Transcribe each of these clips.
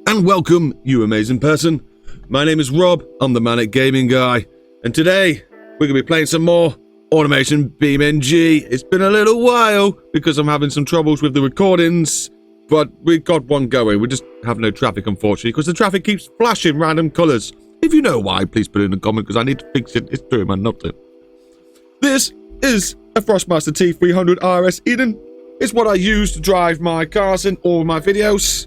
and welcome, you amazing person. My name is Rob, I'm the Manic Gaming Guy, and today we're going to be playing some more Automation BeamNG. It's been a little while because I'm having some troubles with the recordings, but we got one going. We just have no traffic, unfortunately, because the traffic keeps flashing random colours. If you know why, please put it in the comment, because I need to fix it. It's doing my nothing. This is a Thrustmaster T300 RS Eden. It's what I use to drive my cars in all my videos.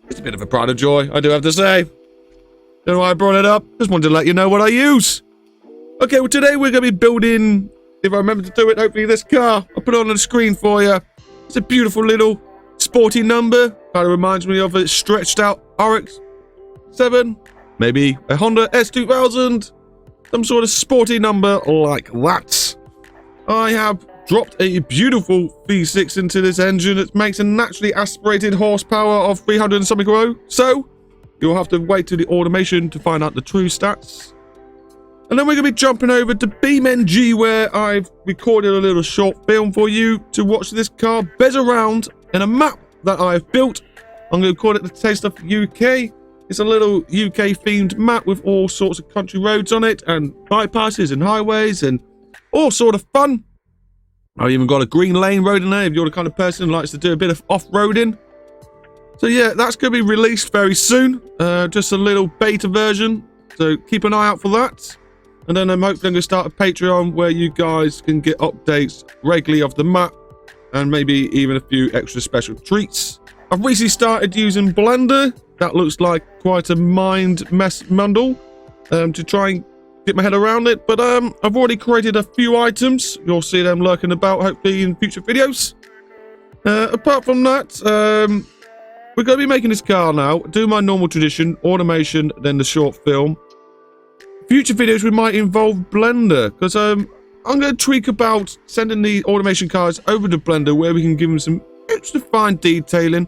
It's a bit of a pride of joy, I do have to say. Don't know why I brought it up. Just wanted to let you know what I use. Okay, well today we're going to be building, if I remember to do it, hopefully this car. I'll put it on the screen for you. It's a beautiful little sporty number. Kind of reminds me of a stretched out RX-7. Maybe a Honda S2000. Some sort of sporty number like that. I have dropped a beautiful V6 into this engine. It makes a naturally aspirated horsepower of 300 and something row. So you'll have to wait to the automation to find out the true stats. And then we're going to be jumping over to beamng, where I've recorded a little short film for you to watch this car bezz around in a map that I've built. I'm going to call it the Taste of UK. It's a little UK themed map with all sorts of country roads on it and bypasses and highways and all sort of fun. I even got a green lane road in there if you're the kind of person who likes to do a bit of off-roading. So yeah, that's going to be released very soon. Just a little beta version. So keep an eye out for that. And then I'm hopefully going to start a Patreon where you guys can get updates regularly of the map. And maybe even a few extra special treats. I've recently started using Blender. That looks like quite a mind mess bundle. To try and get my head around it, but I've already created a few items. You'll see them lurking about hopefully in future videos. Apart from that, we're going to be making this car now. Do my normal tradition, automation, then the short film. Future videos we might involve Blender, because I'm going to tweak about sending the automation cars over to Blender where we can give them some extra fine detailing.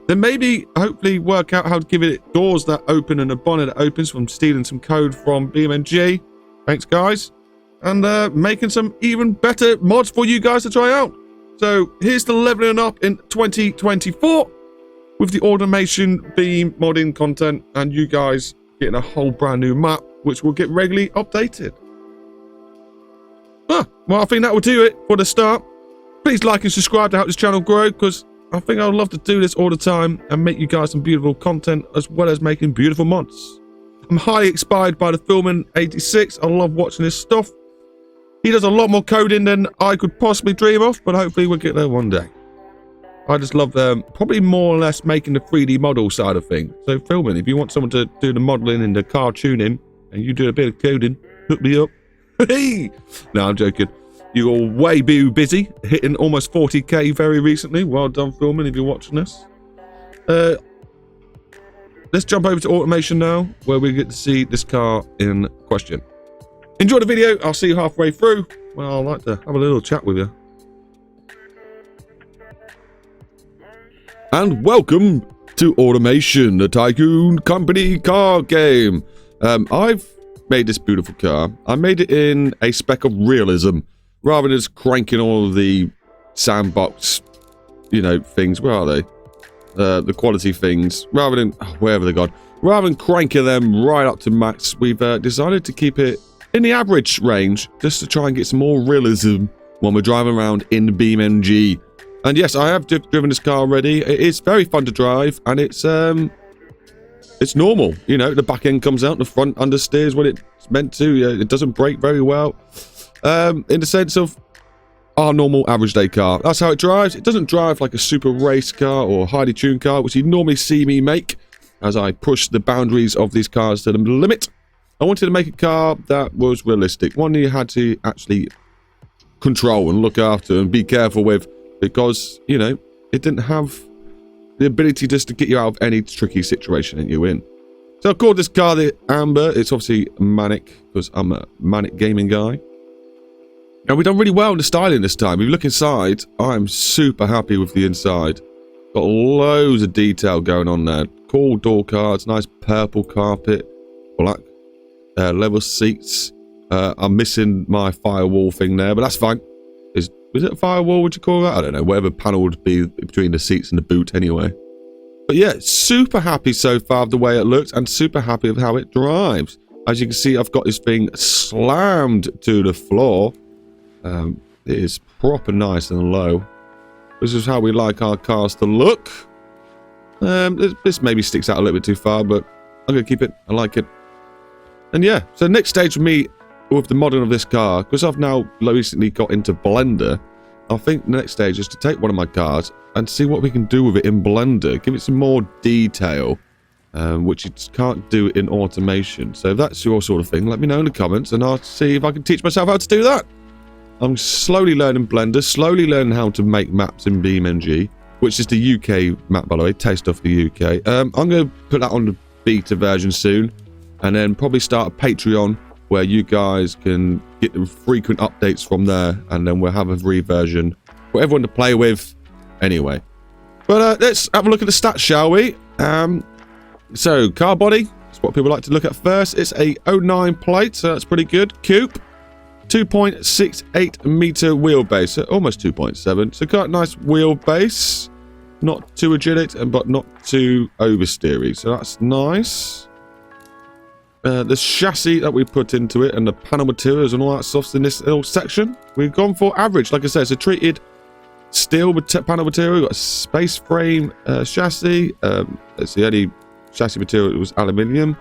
Then maybe, hopefully, work out how to give it doors that open and a bonnet that opens from stealing some code from beamng. Thanks, guys. And making some even better mods for you guys to try out. So, here's the leveling up in 2024 with the automation beam modding content and you guys getting a whole brand new map, which will get regularly updated. Well, I think that will do it for the start. Please like and subscribe to help this channel grow, because I think I would love to do this all the time and make you guys some beautiful content as well as making beautiful mods. I'm highly inspired by the Filming 86. I love watching this stuff. He does a lot more coding than I could possibly dream of, but hopefully we'll get there one day. I just love probably more or less making the 3D model side of things. So Filming, if you want someone to do the modeling and the car tuning and you do a bit of coding, hook me up. Hey! No, I'm joking. You're way too busy, hitting almost 40k very recently. Well done, Filming, if you're watching this. Let's jump over to automation now, where we get to see this car in question. Enjoy the video. I'll see you halfway through. Well, I'd like to have a little chat with you. And welcome to Automation, the Tycoon Company car game. I've made this beautiful car. I made it in a speck of realism. Rather than just cranking all of the sandbox, things. Where are they? The quality things. Rather than, wherever they're gone. Rather than cranking them right up to max, we've decided to keep it in the average range, just to try and get some more realism when we're driving around in beamng. And yes, I have driven this car already. It is very fun to drive, and it's normal. The back end comes out, the front understeers when it's meant to. It doesn't brake very well. In the sense of our normal average day car. That's how it drives. It doesn't drive like a super race car or highly tuned car, which you normally see me make as I push the boundaries of these cars to the limit. I wanted to make a car that was realistic, one you had to actually control and look after and be careful with, because it didn't have the ability just to get you out of any tricky situation that you're in. So I called this car the Amber. It's obviously manic, because I'm a manic gaming guy. And we've done really well in the styling this time. If you look inside, I'm super happy with the inside. Got loads of detail going on there. Cool door cards, nice purple carpet, black leather seats. I'm missing my firewall thing there, but that's fine. Was it a firewall, would you call that? I don't know. Whatever panel would be between the seats and the boot anyway. But yeah, super happy so far with the way it looks and super happy with how it drives. As you can see, I've got this thing slammed to the floor. It is proper nice and low. This is how we like our cars to look. This maybe sticks out a little bit too far, but I'm going to keep it. I like it. And yeah, so next stage for me with the modding of this car, because I've now recently got into Blender, I think the next stage is to take one of my cars and see what we can do with it in Blender. Give it some more detail, which you just can't do in automation. So if that's your sort of thing, let me know in the comments and I'll see if I can teach myself how to do that. I'm slowly learning Blender, slowly learning how to make maps in beamng, which is the UK map, by the way, taste of the UK. I'm going to put that on the beta version soon, and then probably start a Patreon where you guys can get the frequent updates from there, and then we'll have a free version for everyone to play with anyway. But let's have a look at the stats, shall we? So, car body, that's what people like to look at first. It's a 09 plate, so that's pretty good. Coupe. 2.68 meter wheelbase, so almost 2.7. So quite nice wheelbase, not too rigid, but not too oversteery. So that's nice. The chassis that we put into it and the panel materials and all that stuff's in this little section. We've gone for average, like I said. It's a treated steel with panel material. We've got a space frame chassis. It's the only chassis material that was aluminium.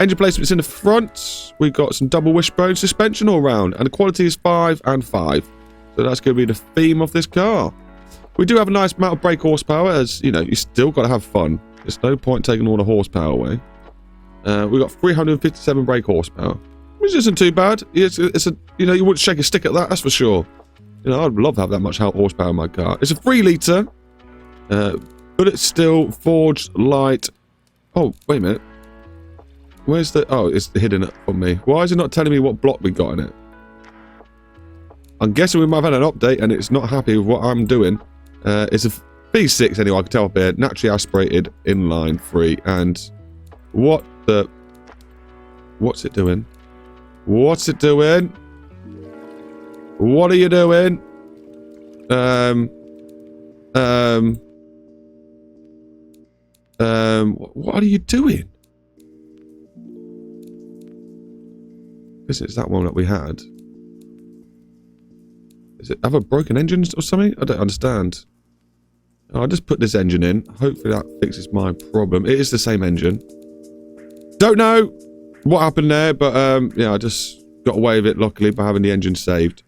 Engine placements in the front. We've got some double wishbone suspension all round, and the quality is 5 and 5. So that's going to be the theme of this car. We do have a nice amount of brake horsepower, as you know, you still got to have fun. There's no point taking all the horsepower away. We've got 357 brake horsepower, which isn't too bad. It's a, you know, you wouldn't shake a stick at that, that's for sure. You know, I'd love to have that much horsepower in my car. It's a 3 litre, but it's still forged light. Oh, wait a minute. Where's the... Oh, it's hidden it from me. Why is it not telling me what block we got in it? I'm guessing we might have had an update and it's not happy with what I'm doing. It's a V6 anyway, I can tell up here. Naturally aspirated inline 3. And what the... What's it doing? What's it doing? What are you doing? What are you doing? Is it that one that we had? Is it have a broken engine or something? I don't understand. I'll just put this engine in. Hopefully that fixes my problem. It is the same engine. Don't know what happened there, but yeah, I just got away with it luckily by having the engine saved.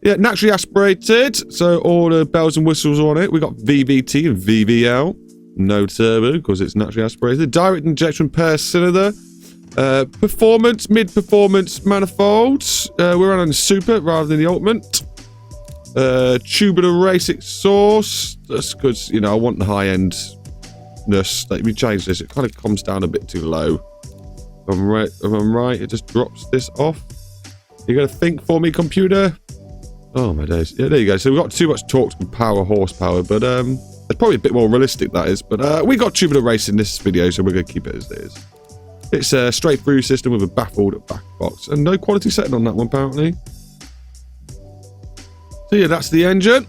Yeah, naturally aspirated, so all the bells and whistles on it. We got VVT and VVL. No turbo because it's naturally aspirated. Direct injection per cylinder. Performance, mid-performance manifolds. We're running super rather than the ultimate. Tubular race exhaust. That's because, you know, I want the high-endness. Let me change this. It kind of comes down a bit too low. If I'm right, it just drops this off. You got to think for me, computer? Oh, my days. Yeah, there you go. So we've got too much torque and power horsepower, but it's probably a bit more realistic, that is. But we got tubular race in this video, so we're going to keep it as it is. It's a straight-through system with a baffled back box. And no quality setting on that one, apparently. So yeah, that's the engine.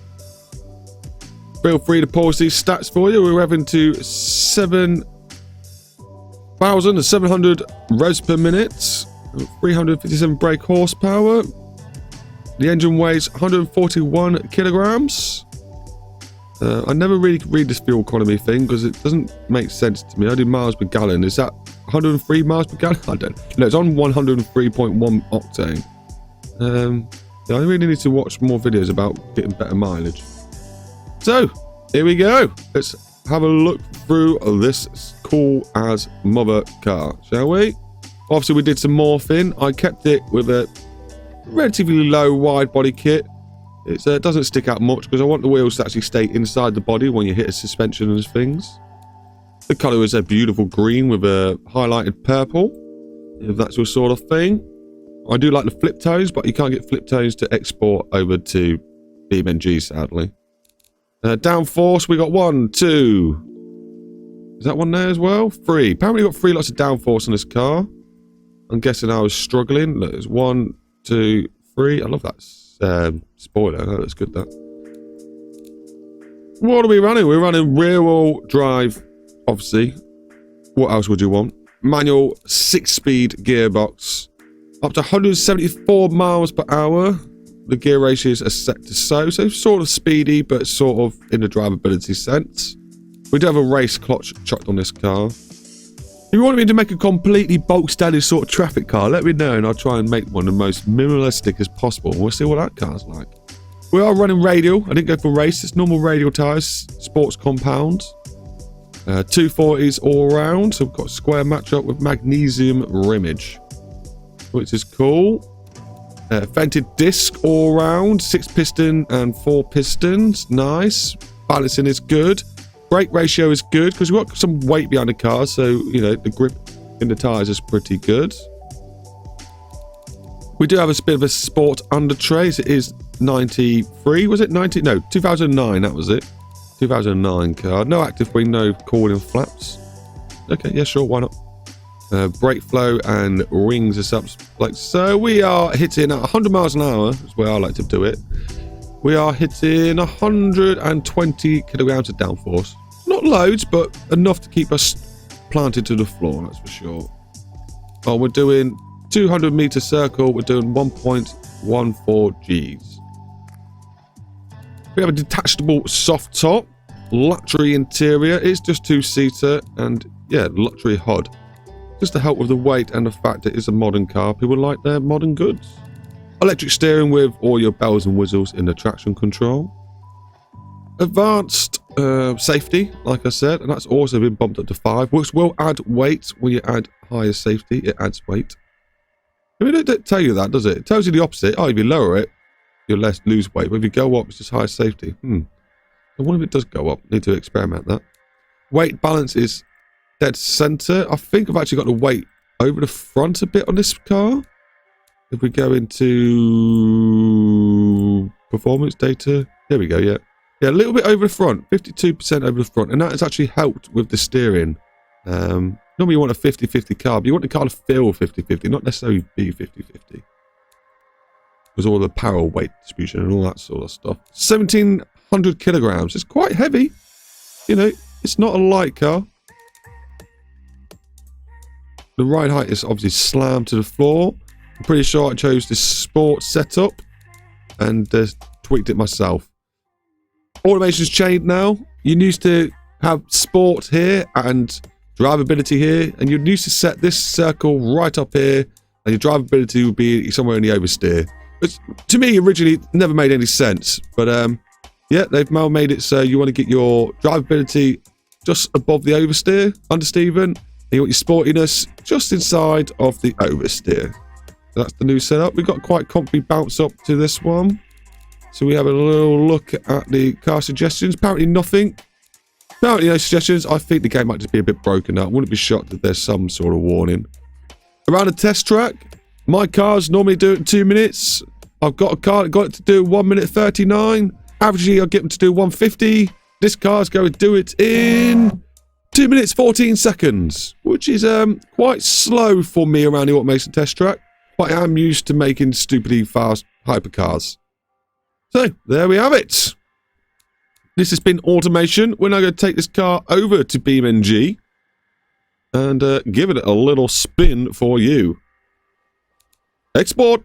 Feel free to pause these stats for you. We're revving to 7,700 revs per minute. 357 brake horsepower. The engine weighs 141 kilograms. I never really read this fuel economy thing because it doesn't make sense to me. I do miles per gallon. Is that 103 miles per gallon? I don't know. It's on 103.1 octane. Yeah, I really need to watch more videos about getting better mileage. So, here we go. Let's have a look through this cool as mother car, shall we? Obviously, we did some morphing. I kept it with a relatively low wide body kit. It doesn't stick out much because I want the wheels to actually stay inside the body when you hit a suspension and things. The colour is a beautiful green with a highlighted purple, if that's your sort of thing. I do like the flip tones, but you can't get flip tones to export over to beamng, sadly. Downforce, we got 1, 2. Is that one there as well? 3. Apparently we got 3 lots of downforce on this car. I'm guessing I was struggling. Look, there's 1, 2, 3. I love that spoiler. That's good, that. What are we running? We're running rear-wheel drive obviously. What else would you want? Manual 6-speed gearbox. Up to 174 miles per hour. The gear ratios are set to so sort of speedy, but sort of in the drivability sense. We do have a race clutch chucked on this car. If you want me to make a completely bulk standard sort of traffic car, let me know and I'll try and make one the most minimalistic as possible. We'll see what that car's like. We are running radial. I didn't go for race. It's normal radial tyres, sports compound. 240s all around. So we've got a square matchup with magnesium rimmage, which is cool. Vented disc all round, 6 piston and 4 pistons. Nice. Balancing is good. Brake ratio is good because we've got some weight behind the car, so you know the grip in the tires is pretty good. We do have a bit of a sport under tray. So it is 93. Was it 90? No, 2009. That was it. 2009 car. No active wing, no cooling flaps. Okay, yeah, sure, why not? Brake flow and rings are up like so. We are hitting at 100 miles an hour. That's where I like to do it. We are hitting 120 kilograms of downforce. Not loads, but enough to keep us planted to the floor, that's for sure. Oh, we're doing 200-meter circle. We're doing 1.14 Gs. We have a detachable soft top, luxury interior. It's just 2-seater and yeah, luxury HUD. Just to help with the weight and the fact that it's a modern car. People like their modern goods. Electric steering with all your bells and whistles in the traction control. Advanced safety, like I said, and that's also been bumped up to 5, which will add weight. When you add higher safety, it adds weight. I mean, it don't tell you that, does it? It tells you the opposite. Oh, if you lower it, you'll lose weight. But if you go up, it's just higher safety. I wonder if it does go up. Need to experiment that. Weight balance is dead center. I think I've actually got the weight over the front a bit on this car. If we go into performance data, there we go. Yeah, a little bit over the front, 52% over the front, and that has actually helped with the steering. Normally you want a 50-50 car, but you want the car to feel 50-50, not necessarily be 50-50. Because all the power weight distribution and all that sort of stuff. 1,700 kilograms. It's quite heavy. You know, it's not a light car. The ride height is obviously slammed to the floor. I'm pretty sure I chose this sport setup and tweaked it myself. Automation's changed now. You used to have sport here and drivability here, and you'd used to set this circle right up here, and your drivability would be somewhere in the oversteer. Which, to me, originally never made any sense. But yeah, they've now made it so you want to get your drivability just above the oversteer, understeer even, and you want your sportiness just inside of the oversteer. That's the new setup. We've got quite comfy bounce up to this one. So we have a little look at the car suggestions. Apparently nothing. Apparently no suggestions. I think the game might just be a bit broken up. Wouldn't be shocked if there's some sort of warning. Around a test track, my cars normally do it in 2 minutes. I've got a car that got it to do 1 minute 39. Averagely, I'll get them to do 150. This car's going to do it in 2 minutes 14 seconds, which is quite slow for me around the automation test track. But I am used to making stupidly fast hypercars. So, there we have it. This has been automation. We're now going to take this car over to beamng and give it a little spin for you. Export.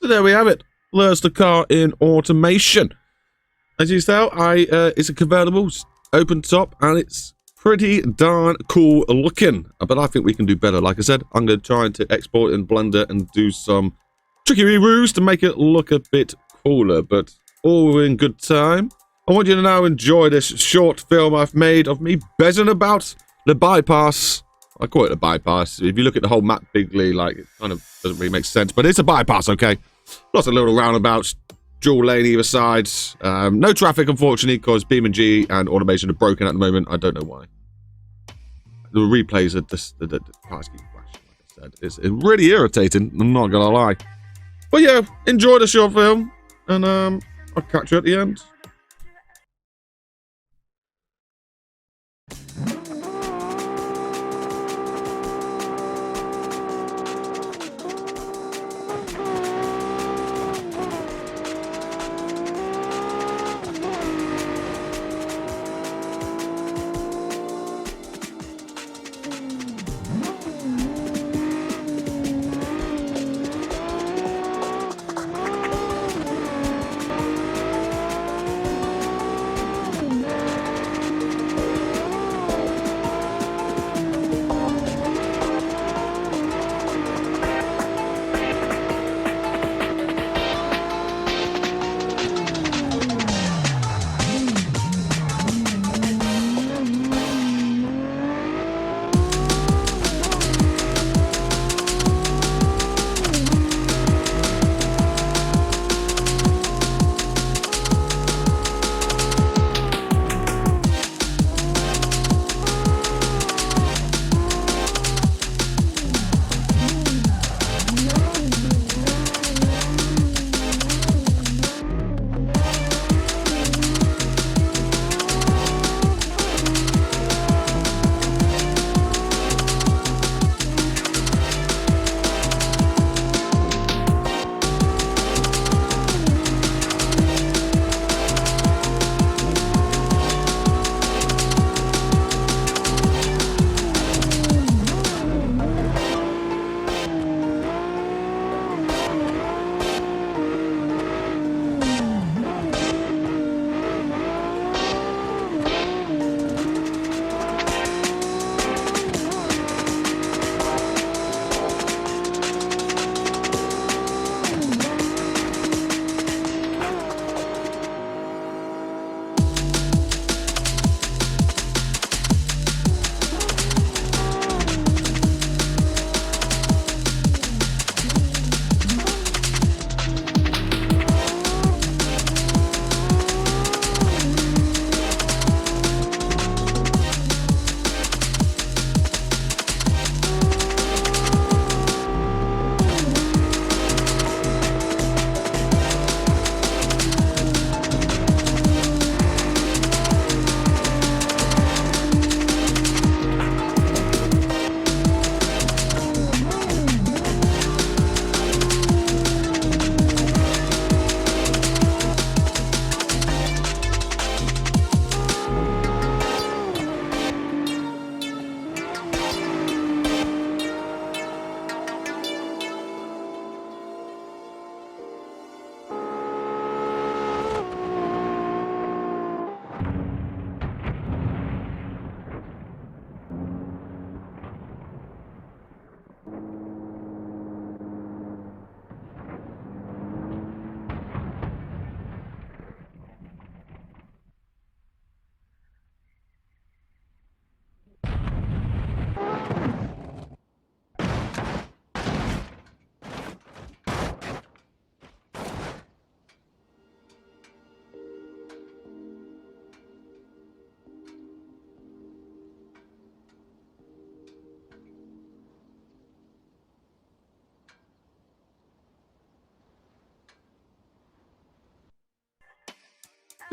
So there we have it. There's the car in automation. As you saw, it's a convertible, open top, and it's pretty darn cool looking. But I think we can do better. Like I said, I'm going to try to export in Blender and do some trickery-roos to make it look a bit cooler. But all in good time. I want you to now enjoy this short film I've made of me bezzing about the bypass. I call it a bypass. If you look at the whole map bigly, like, it kind of doesn't really make sense. But it's a bypass, okay? Lots of little roundabouts, dual lane either side. No traffic, unfortunately, because beamng and automation are broken at the moment. I don't know why. The replays are just the cars keep crashing, like I said. It's really irritating, I'm not gonna lie. But yeah, enjoy the short film, and I'll catch you at the end.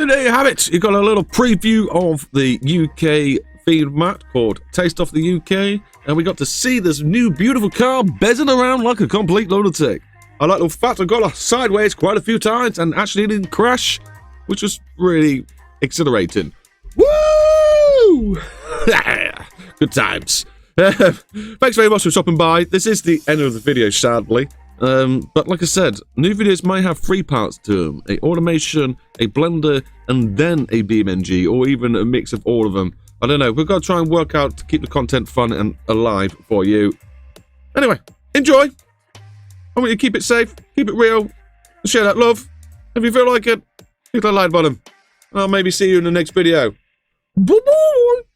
So there you have it. You got a little preview of the UK themed map called Taste of the UK, and we got to see this new beautiful car bezzing around like a complete lunatic. I like the fact I got her sideways quite a few times and actually didn't crash, which was really exhilarating. Woo! Good times. Thanks very much for stopping by. This is the end of the video, sadly. But like I said, new videos may have 3 parts to them. A automation, a blender, and then a beamng, or even a mix of all of them. I don't know. We've got to try and work out to keep the content fun and alive for you. Anyway, enjoy. I want you to keep it safe, keep it real, and share that love. If you feel like it, hit that like button. I'll maybe see you in the next video. Bye-bye.